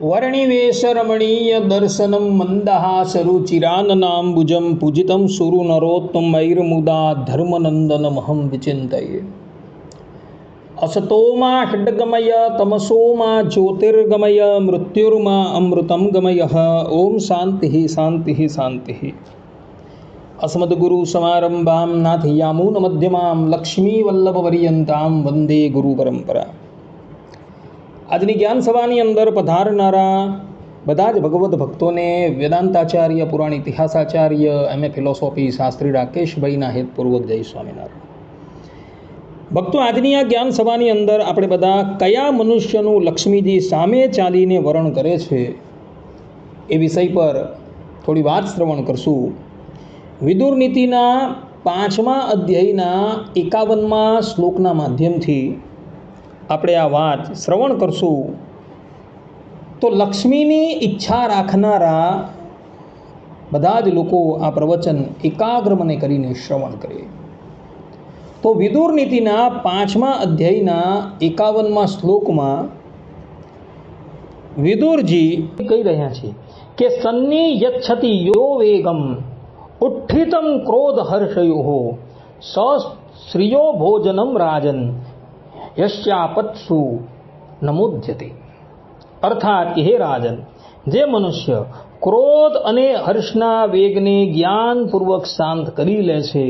वर्णिवेशरमणीय दर्शनं मन्दहासरुचिराननाम्बुजं पूजितं सुरनरोत्तमैर्मुदा धर्मनन्दनमहं विचिन्तये। असतो मा षड्गमय तमसो मा ज्योतिर्गमय मृत्युर्मा अमृतं गमयः। ओम शांति शांति शांति। अस्मद्गुरुसमारम्भां नाथयामुनमध्यमां लक्ष्मीवल्लभपर्यन्तां वंदे गुरुपरंपरा। આજની જ્ઞાન સભાની અંદર પધારનારા બધા જ ભગવદ્ ભક્તોને વેદાંતાચાર્ય પુરાણ ઇતિહાસાચાર્ય એમ એ ફિલોસોફી શાસ્ત્રી રાકેશભાઈના હેતપૂર્વક જય સ્વામિનારાયણ. ભક્તો, આજની આ જ્ઞાન સભાની અંદર આપણે બધા કયા મનુષ્યનું લક્ષ્મીજી સામે ચાલીને વરણ કરે છે એ વિષય પર થોડી વાત શ્રવણ કરશું. વિદુર નીતિના 5મા અધ્યાયના 51મા શ્લોકના માધ્યમથી આપણે આ વાત શ્રવણ કરશું. તો લક્ષ્મીની ઈચ્છા રાખનારા બધા જ લોકો આ પ્રવચન એકાગ્ર મને કરીને શ્રવણ કરે. તો વિદુર નીતિના 5મા અધ્યાયના 51મા શ્લોકમાં વિદુરજી કહી રહ્યા છે કે સન્ની યચ્છતિ યો વેગમ ઉઠ્ઠિતમ ક્રોધ હર્ષયો સ શ્રિયો ભોજનમ રાજન યશ્યાપત્સુ નમોદ્યતે. અર્થાત હે રાજન, જે મનુષ્ય ક્રોધ અને હર્ષના વેગને જ્ઞાનપૂર્વક શાંત કરી લે છે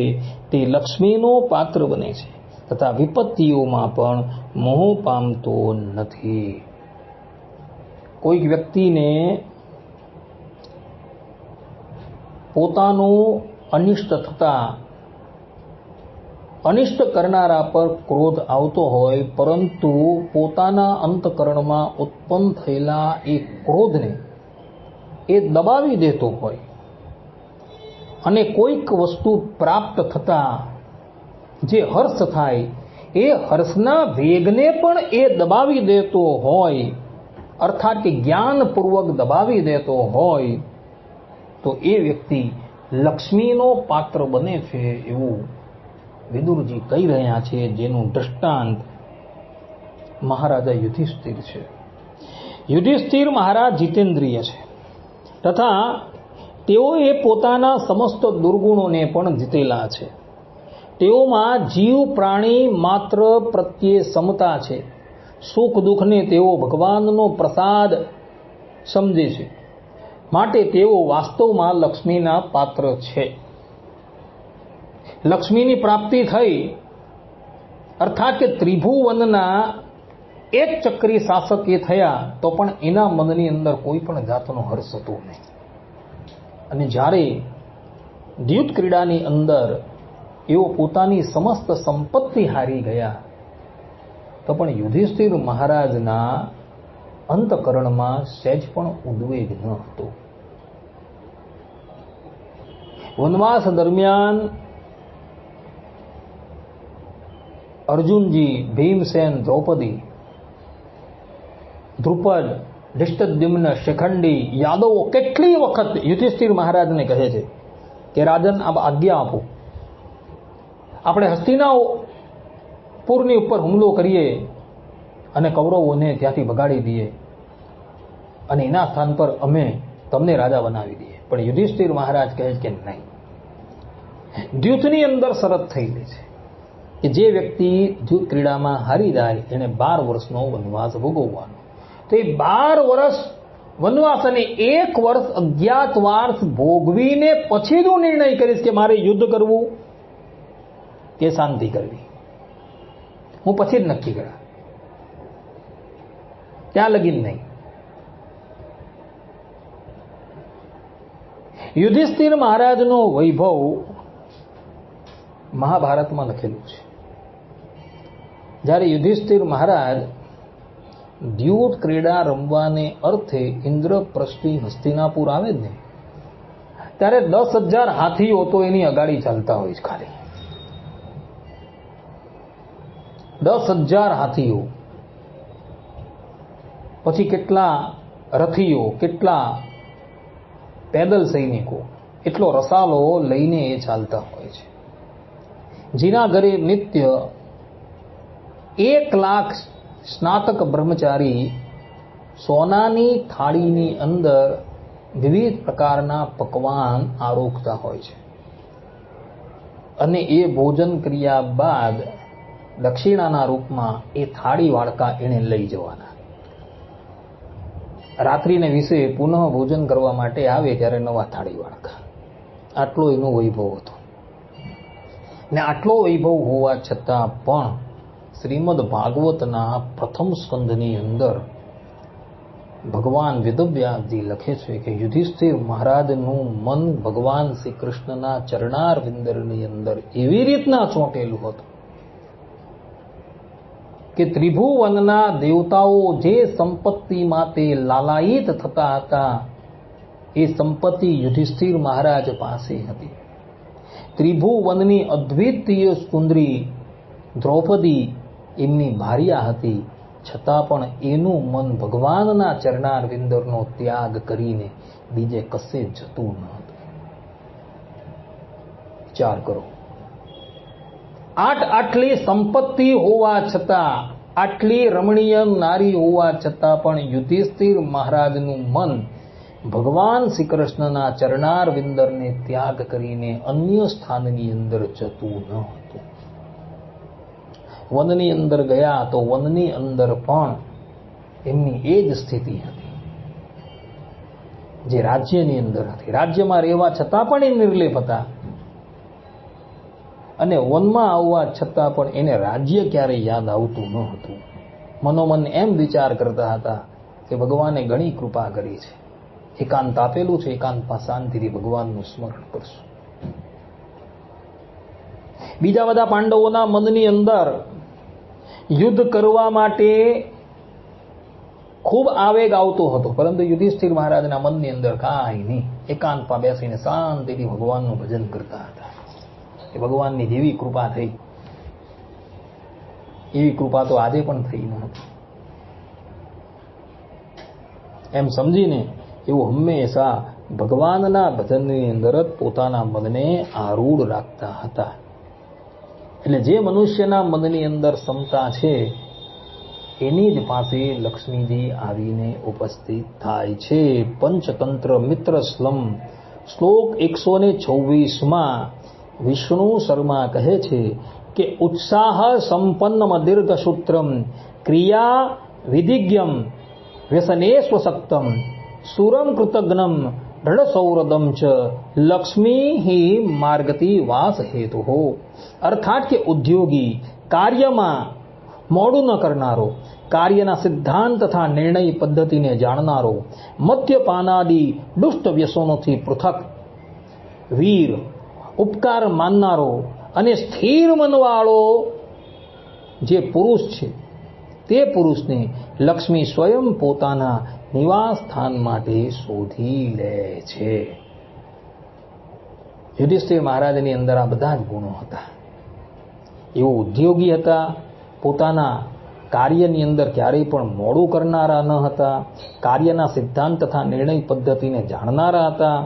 તે લક્ષ્મીનો પાત્ર બને છે તથા વિપત્તિઓમાં પણ મોહ પામતો નથી. કોઈક વ્યક્તિને પોતાનું અનિષ્ટ થતા અનિષ્ટ કરનારા પર ક્રોધ આવતો હોય, પરંતુ પોતાના અંતકરણમાં ઉત્પન્ન થયેલા એ ક્રોધને એ દબાવી દેતો હોય અને કોઈક વસ્તુ પ્રાપ્ત થતાં જે હર્ષ થાય એ હર્ષના વેગને પણ એ દબાવી દેતો હોય, અર્થાત કે જ્ઞાનપૂર્વક દબાવી દેતો હોય, તો એ વ્યક્તિ લક્ષ્મીનો પાત્ર બને છે એવું વિદુરજી કહી રહ્યા છે, જેનું દ્રષ્ટાંત મહારાજા યુધિષ્ઠિર છે. યુધિષ્ઠિર મહારાજ જીતેન્દ્રિય છે તથા તેઓએ પોતાના સમસ્ત દુર્ગુણોને પણ જીતેલા છે. તેઓમાં જીવ પ્રાણી માત્ર પ્રત્યે સમતા છે. સુખ દુઃખને તેઓ ભગવાનનો પ્રસાદ સમજે છે, માટે તેઓ વાસ્તવમાં લક્ષ્મીના પાત્ર છે. લક્ષ્મીની પ્રાપ્તિ થઈ અર્થાત કે ત્રિભુવનના એક ચક્રી શાસક એ થયા તો પણ એના મનની અંદર કોઈ પણ જાતનો હર્ષ હતો નહીં. અને જ્યારે દ્યુત ક્રીડાની અંદર એઓ પોતાની સમસ્ત સંપત્તિ હારી ગયા તો પણ યુધિષ્ઠિર મહારાજના અંતકરણમાં સહેજ પણ ઉદ્વેગ ન હતો. વનવાસ દરમિયાન અર્જુનજી, ભીમસેન, દ્રૌપદી, દ્રુપદ, ધૃષ્ટદ્યુમ્ન, શિખંડી યાદવો કેટલી વખત યુધિષ્ઠિર મહારાજને કહે છે કે રાજન, આપ આજ્ઞા આપો, આપણે હસ્તિનાપુરની ઉપર હુમલો કરીએ અને કૌરવોને ત્યાંથી ભગાડી દઈએ અને એના સ્થાન પર અમે તમને રાજા બનાવી દઈએ. પણ યુધિષ્ઠિર મહારાજ કહે છે કે નહીં. દ્યુતની અંદર શરત થયેલી છે કે જે વ્યક્તિ દ્યુત ક્રીડામાં હારી જાય એને 12 વર્ષનો વનવાસ ભોગવવાનો. તો એ 12 વર્ષ વનવાસ અને 1 વર્ષ અજ્ઞાતવાસ ભોગવીને પછી હું નિર્ણય કરીશ કે મારે યુદ્ધ કરવું કે શાંતિ કરવી. હું પછી જ નક્કી કરા, ત્યાં લગીન નહીં. યુધિષ્ઠિર મહારાજનો વૈભવ મહાભારતમાં લખેલું છે. જ્યારે યુધિષ્ઠિર મહારાજ દ્યુત ક્રીડા રમવાને અર્થે ઇન્દ્રપ્રસ્થથી હસ્તિનાપુર આવે ને ત્યારે 10,000 હાથીઓ તો એની અગાડી ચાલતા હોય છે. ખાલી 10,000 હાથીઓ, પછી કેટલા રથીઓ, કેટલા પેદલ સૈનિકો, એટલો રસાલો લઈને એ ચાલતા હોય છે. જેના ઘરે નિત્ય 1 લાખ સ્નાતક બ્રહ્મચારી સોનાની થાળીની અંદર વિવિધ પ્રકારના પકવાન આરોગતા હોય છે અને એ ભોજન કર્યા બાદ દક્ષિણાના રૂપમાં એ થાળી વાડકા એને લઈ જવાના. રાત્રિને વિશે પુનઃ ભોજન કરવા માટે આવે ત્યારે નવા થાળી વાડકા. આટલો એનો વૈભવ હતો. ને આટલો વૈભવ હોવા છતાં પણ શ્રીમદ ભાગવતના પ્રથમ સ્કંધની અંદર ભગવાન વેદવ્યાસજી લખે છે કે યુધિષ્ઠિર મહારાજનું મન ભગવાન શ્રી કૃષ્ણના ચરણાર વિંદરની અંદર એવી રીતના ચોંટેલું હતું કે ત્રિભુવનના દેવતાઓ જે સંપત્તિ માટે લાલાયિત થતા હતા એ સંપત્તિ યુધિષ્ઠિર મહારાજ પાસે હતી. ત્રિભુવનની અદ્વિતીય સુંદરી દ્રૌપદી એમની ભાર્યા હતી, છતાં પણ એનું મન ભગવાનના ચરણાર વિંદરનો ત્યાગ કરીને બીજે કશે જતું ન હતું. વિચાર કરો, આટલી સંપત્તિ હોવા છતાં, આટલી રમણીય નારી હોવા છતાં પણ યુધિષ્ઠિર મહારાજનું મન ભગવાન શ્રી કૃષ્ણના ચરણાર વિંદરને ત્યાગ કરીને અન્ય સ્થાનની અંદર જતું ન હતું. વનની અંદર ગયા તો વનની અંદર પણ એમની એ જ સ્થિતિ હતી જે રાજ્યની અંદર હતી. રાજ્યમાં રહેવા છતાં પણ એ નિર્લેપ હતા અને વનમાં આવવા છતાં પણ એને રાજ્ય ક્યારેય યાદ આવતું ન હતું. મનોમન એમ વિચાર કરતા હતા કે ભગવાને ઘણી કૃપા કરી છે, એકાંત આપેલું છે, એકાંતમાં શાંતિથી ભગવાનનું સ્મરણ કરશું. બીજા બધા પાંડવોના મનની અંદર યુદ્ધ કરવા માટે ખૂબ આવેગ આવતો હતો, પરંતુ યુધિષ્ઠિર મહારાજના મનની અંદર કાંઈ નહીં, એકાંતમાં બેસીને શાંતિથી ભગવાનનું ભજન કરતા હતા. એ ભગવાનની જેવી કૃપા થઈ એવી કૃપા તો આજે પણ થઈ ન હતી. એમ સમજીને એવું હંમેશા ભગવાનના ભજનની અંદર જ પોતાના મનને આરૂઢ રાખતા હતા. એટલે જે મનુષ્યના મનની અંદર ક્ષમતા છે એની જ પાસે લક્ષ્મીજી આવીને ઉપસ્થિત થાય છે. પંચતંત્ર મિત્ર શ્લમ શ્લોક 126માં વિષ્ણુ શર્મા કહે છે કે ઉત્સાહ સંપન્નમ દીર્ઘ સૂત્રમ ક્રિયા વિધિજ્ઞમ વ્યસનેસ્વસક્તમ સુરમ કૃતજ્ઞમ દૃઢ સૌરદમ ચ લક્ષ્મી હિ માર્ગતી વાસ હેતુ હો. અર્થાત કે ઉદ્યોગી, કાર્યમાં મોડું ન કરનારો, કાર્યના સિદ્ધાંત તથા નિર્ણય પદ્ધતિને જાણનારો, મદ્યપાનાદિ દુષ્ટ વ્યસનોથી પૃથક, વીર, ઉપકાર માનનારો અને સ્થિર મનવાળો જે પુરુષ છે તે પુરુષને લક્ષ્મી સ્વયં પોતાના નિવાસ સ્થાન માટે શોધી લે છે. યુધિષ્ઠિર મહારાજની અંદર આ બધા જ ગુણો હતા. એવો ઉદ્યોગી હતા, પોતાના કાર્યની અંદર ક્યારેય પણ મોડું કરનારા ન હતા, કાર્યના સિદ્ધાંત તથા નિર્ણય પદ્ધતિને જાણનારા હતા,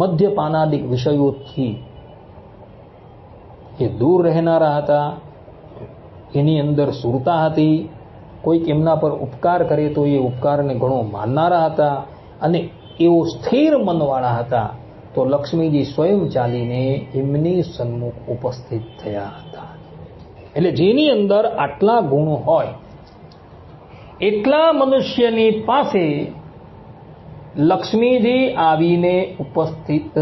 મદ્યપાનાદિક વિષયોથી એ દૂર રહેનારા હતા, એની અંદર સુરતા હતી, કોઈક એમના પર ઉપકાર કરે તો એ ઉપકારને ઘણો માનનારા હતા અને એવો સ્થિર મનવાળા હતા. તો લક્ષ્મીજી સ્વયં ચાલીને એમની સન્મુખ ઉપસ્થિત થયા હતા. એટલે જેની અંદર આટલા ગુણો હોય એટલા મનુષ્યની પાસે લક્ષ્મીજી આવીને ઉપસ્થિત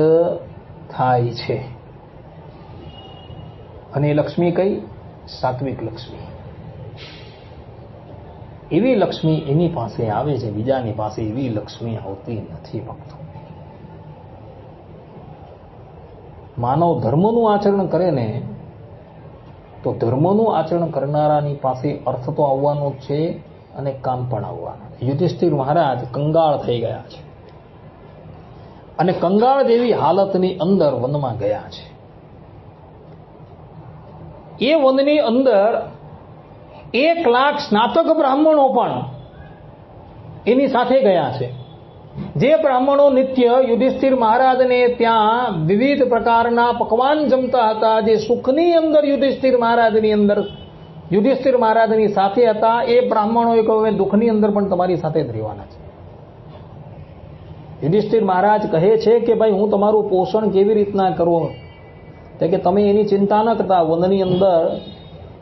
થાય છે. અને લક્ષ્મી કઈ? સાત્વિક લક્ષ્મી. એવી લક્ષ્મી એની પાસે આવે છે, બીજાની પાસે એવી લક્ષ્મી આવતી નથી. ભક્તો, માનવ ધર્મનું આચરણ કરે ને તો ધર્મનું આચરણ કરનારાની પાસે અર્થ તો આવવાનો જ છે અને કામ પણ આવવાનું. યુધિષ્ઠિર મહારાજ કંગાળ થઈ ગયા છે અને કંગાળ જેવી હાલતની અંદર વનમાં ગયા છે. એ વનની અંદર 1,00,000 સ્નાતક બ્રાહ્મણો પણ એની સાથે ગયા છે. જે બ્રાહ્મણો નિત્ય યુધિષ્ઠિર મહારાજને ત્યાં વિવિધ પ્રકારના પકવાન જમતા હતા, જે સુખની અંદર યુધિષ્ઠિર મહારાજની અંદર યુધિષ્ઠિર મહારાજની સાથે હતા. એ બ્રાહ્મણોએ કહ્યું હવે દુઃખની અંદર પણ તમારી સાથે જ રહેવાના છે. યુધિષ્ઠિર મહારાજ કહે છે કે ભાઈ હું તમારું પોષણ કેવી રીતના કરું, કે તમે એની ચિંતા ન કરતા, વનની અંદર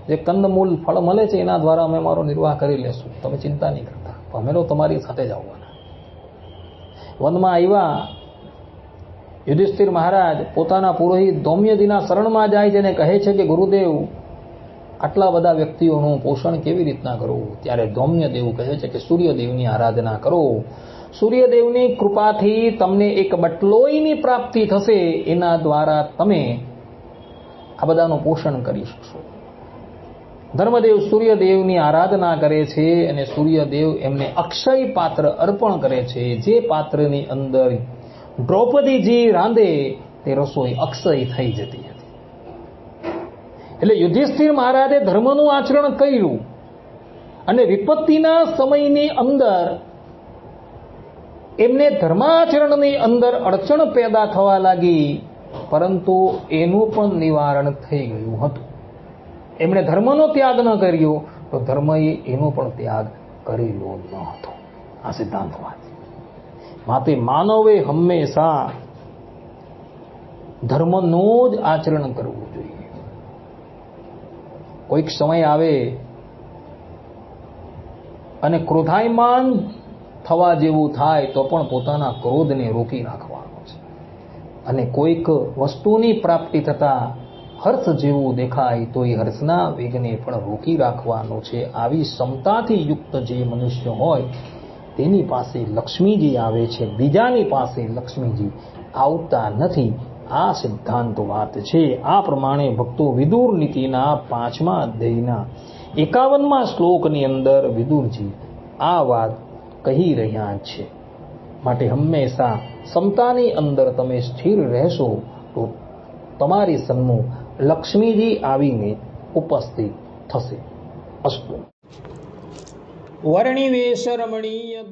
જે કંદમૂલ ફળ મળે છે એના દ્વારા અમે મારો નિર્વાહ કરી લેશું, તમે ચિંતા નહીં કરતા, અમે તો તમારી સાથે જ આવવાના. વનમાં આવ્યા. યુધિષ્ઠિર મહારાજ પોતાના પુરોહિત ધૌમ્યજીના શરણમાં જાય છે અને કહે છે કે ગુરુદેવ આટલા બધા વ્યક્તિઓનું પોષણ કેવી રીતના કરવું. ત્યારે ધૌમ્યદેવ કહે છે કે સૂર્યદેવની આરાધના કરો. સૂર્યદેવની કૃપાથી તમને એક બટલોઈની પ્રાપ્તિ થશે, એના દ્વારા તમે આ બધાનું પોષણ કરી શકશો. ધર્મદેવ સૂર્યદેવની આરાધના કરે છે અને સૂર્યદેવ એમને અક્ષય પાત્ર અર્પણ કરે છે. જે પાત્રની અંદર દ્રૌપદીજી રાંધે તે રસોઈ અક્ષય થઈ જતી હતી. એટલે યુધિષ્ઠિર મહારાજે ધર્મનું આચરણ કર્યું અને વિપત્તિના સમયની અંદર એમને ધર્માચરણની અંદર અડચણ પેદા થવા લાગી, પરંતુ એનું પણ નિવારણ થઈ ગયું હતું. એમણે ધર્મનો ત્યાગ ન કર્યો તો ધર્મએ એનો પણ ત્યાગ કરેલો ન હતો. આ સિદ્ધાંત વાત. માટે માનવે હંમેશા ધર્મનું જ આચરણ કરવું જોઈએ. કોઈક સમય આવે અને ક્રોધાયમાન થવા જેવું થાય તો પણ પોતાના ક્રોધને રોકી રાખવાનો છે. અને કોઈક વસ્તુની પ્રાપ્તિ થતા હર્ષ જેવું દેખાય તો એ હર્ષના વેગને પણ રોકી રાખવાનો છે. આવી ક્ષમતાથી યુક્ત જે મનુષ્ય હોય તેની પાસે લક્ષ્મીજી આવે છે, બીજાની પાસે લક્ષ્મીજી આવતા નથી. આ સિદ્ધાંત વાત છે. આ પ્રમાણે ભક્તો વિદુર નીતિના 5મા અધ્યાયના 51મા શ્લોકની અંદર વિદુરજી આ વાત કહી રહ્યા છે. માટે હંમેશા ક્ષમતાની અંદર તમે સ્થિર રહેશો તો તમારી સન્મુખ લક્ષ્મીજી આવીને ઉપસ્થિત થશે. અસ્તુ. વર્ણિવેશ રમણીય